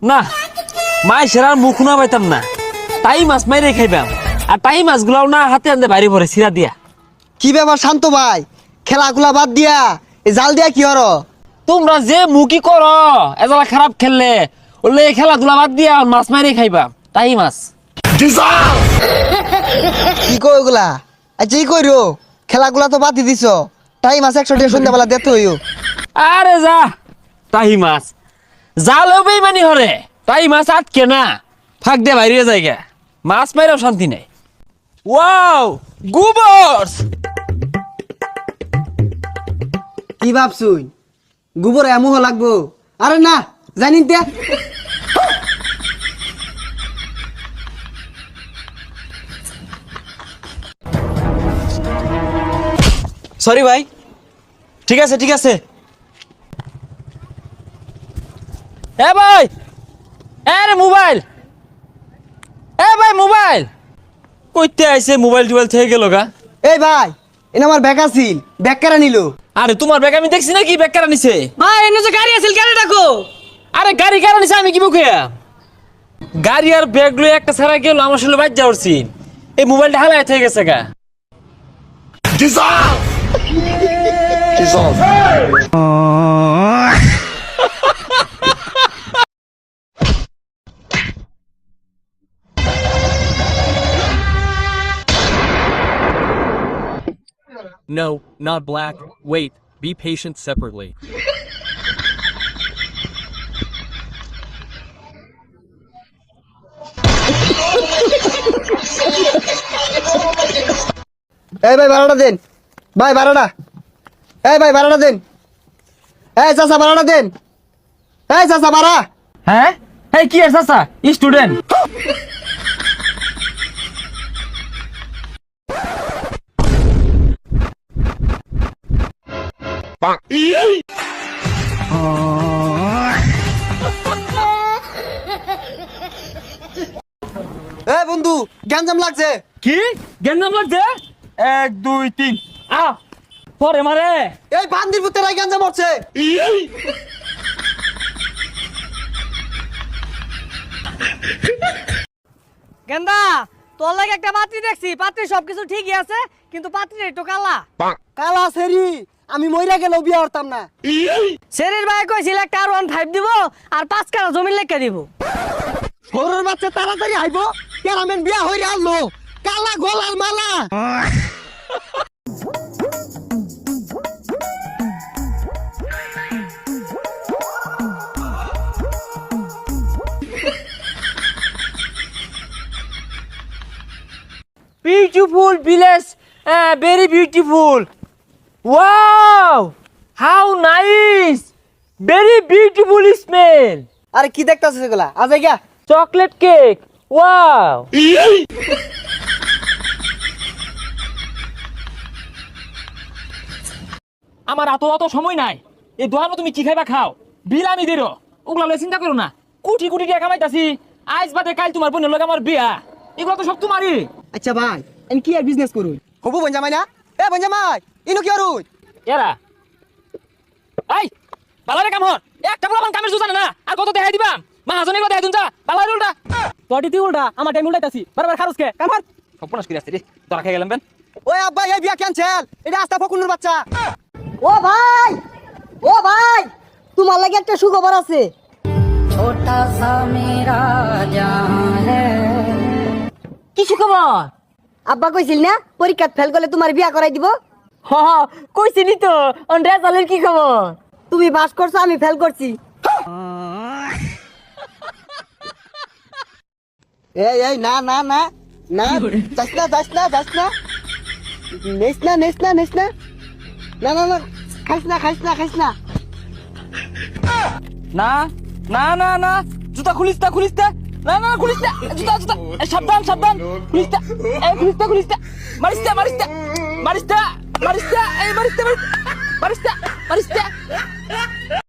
না মাই সেরার মুখ না পাইতাম না, তাই মাছ মাইরে খাইবাম। আর তাই মাছগুলাও না হাতে আনতে বাইরে পড়ে সিরা দিয়া। কি ব্যাপার শান্ত ভাই, খেলাগুলা বাদ দিয়া এই জাল দিয়া কি হরো? তোমরা যে মুখি করো এজলা খারাপ খেললে, বললে এই খেলাধুলা বাদ দিয়া মাছ মাইরে খাইবা, তাই মাছ। কি কই ওগুলা? আচ্ছা কি কইরো, খেলাগুলা তো বাদ দিছ, তাই মাছ 100 টাকা সন্ধ্যাবেলা দিতে হইও। আরে যা, তাই মাছ জালেও বেইমানি হরে, তাই মাছ আটকে না ফাঁক দিয়ে বাইরে যায়গা, মাছ মাইরেও শান্তি নেই। ওয়াও গুবর্স! কি ভাবছুই গোবর এমন লাগবো? আরে না জানি দে। সরি ভাই, ঠিক আছে ঠিক আছে। এ ভাই, আরে মোবাইল, এ ভাই মোবাইল কইতে আইছে, মোবাইল টোবাইল থেকে গেল গা। এই ভাই, এনে আমার ব্যাগ আছিল, ব্যাগ কেরা নিল? আরে তোমার ব্যাগ আমি দেখছি নাকি, ব্যাগ কারা নিছে? ভাই এনে যে গাড়ি আছিল, গাড়ি ডাকো। আরে গাড়ি কারা নিছে আমি কি বুকে? গাড়ি আর ব্যাগ লয়ে একটা ছাড়া গেল, আমার সাথে বাইর যাওয়ার সিন। এই মোবাইলটা হালায় থেকে গেছে গা। No, not black. Wait, be patient separately. এই ভাই ভাড়াটা দেন, ভাই ভাড়াটা, এই ভাই ভাড়াটা দেন, এই চাচা ভাড়াটা দেন, এই চাচা ভাড়া। হ্যাঁ এই কি আছে চাচা? স্টুডেন্ট। এই বন্ধু গ্যাঞ্জাম লাগছে। কি গেন্দাম লাগছে? 1 2 3 আ পরে মারে। এই বান্দির পুতেরাই গ্যাঞ্জাম হচ্ছে। গেন্দা, তোর লাগে একটা পাত্রী দেখছি, পাত্রী সবকিছু ঠিকই আছে, কিন্তু পাত্রী একটু কালা। কালা সেরি, আমি মইরা গেলেও বিয়া হতাম না। শরীর ভাই কইছিল একটা R15 দিব আর 5 কাঠা জমি লেখা দিব। সরুর বাচ্চা তাড়াতাড়ি আইব, কেরামেন বিয়া হইরা আনলো, কালা গোলার মালা। Beautiful village, very beautiful. Wow, how nice, very beautiful smell. আরে কি দেখতাছিস এগুলা? আজ গিয়া Chocolate cake, wow. আমার অত সময় নাই, এই দোকানে তুমি কি খাইবা খাও, বিল আমি দিরো, ওগুলা লয়ে চিন্তা করো না। কোটি কোটি টাকা কামাইতাছি, আজ বাদে কাল তোমার বোনের লগে আমার বিয়া, এগুলো তো সব তোমারই। আচ্ছা ভাই, আমি কি আর বিজনেস করুই? হবু বঞ্জামাই না? এ বঞ্জামাই, ইনো কি আরুই? এরা এই বালারে কাম হর, একটা বড় কামের জু জানে না, আর কত দেখাই দিবাম, মাহাজনে কত দেখাই দুনজা, বালারে উল্টা তোটি তুই উল্টা, আমার টাইম উল্টাইতাছি, বারবার খারুস কে কাম হর। সপনাস কি রাস্তা রে, তোরা খেয়ে গেলাম বেন। ওই আব্বা এই বিয়া ক্যান্সেল, এটা আস্তা ফকুনের বাচ্চা। ও ভাই, ও ভাই, তোমার লাগে একটা সুখবর আছে। ছোটা সা মেরা জান হ্যায়। কি সুখবর? আব্বা কইছিল না পরীক্ষা ফেল করলে তোমার বিয়া করাই দিব। হ হ কইছিনি তো, অন রেজাল্টের কি খবর? তুমি পাস করছো, আমি ফেল করছি। এই এই না না না না, যাস না যাস না যাস না, নেস না নেস না নেস না, না না না, খাইস না খাইস না খাইস না। না না না না, জুতা খুলিস না খুলিস না, না না খুলিস না, জুতা জুতা, সাবধান সাবধান, খুলিস না, এই খুলিস না খুলিস না, মারিস না মারিস না মারিস না মারিস না, এই মারিস না মারিস না মারিস না।